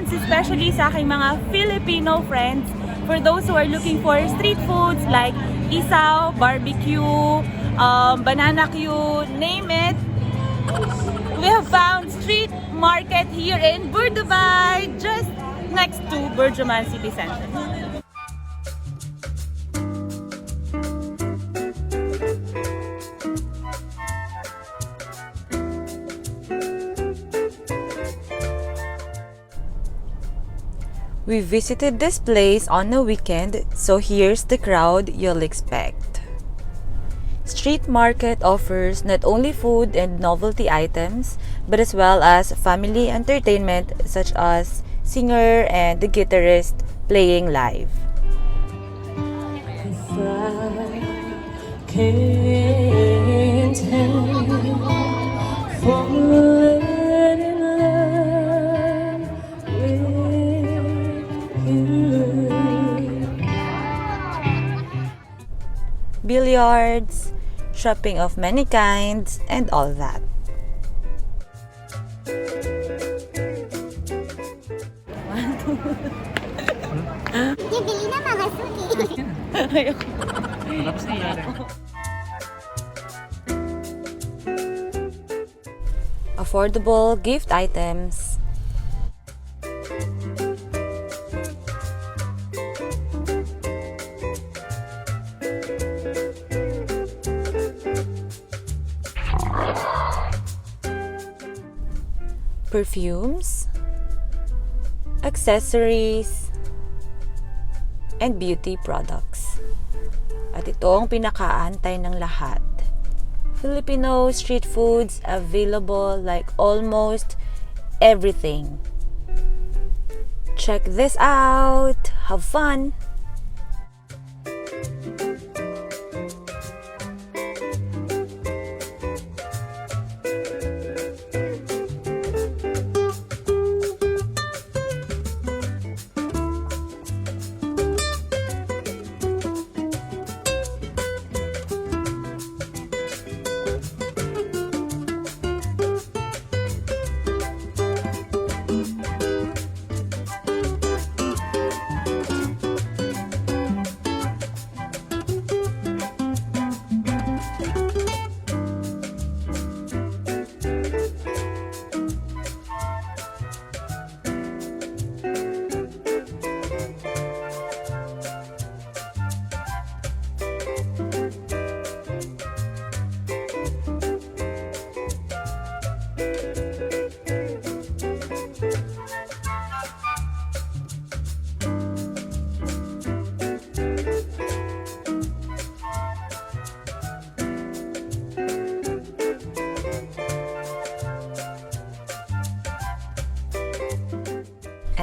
friends, especially sa aking mga Filipino friends, for those who are looking for street foods like isaw, barbecue, banana Q, name it. We have found street market here in Burdubay, just next to Burjuman City Center. We visited this place on a weekend, so here's the crowd you'll expect. Street market offers not only food and novelty items, but as well as family entertainment such as singer and the guitarist playing live. Billiards, shopping of many kinds, and all that. Bibili na mga suki. Affordable gift items. Perfumes, accessories, and beauty products. At ito ang pinakaantay ng lahat. Filipino street foods available like almost everything. Check this out! Have fun!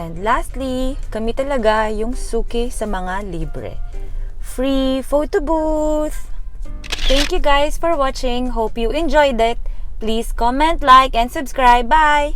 And lastly, kami talaga yung suki sa mga libre. Free photo booth! Thank you guys for watching. Hope you enjoyed it. Please comment, like, and subscribe. Bye!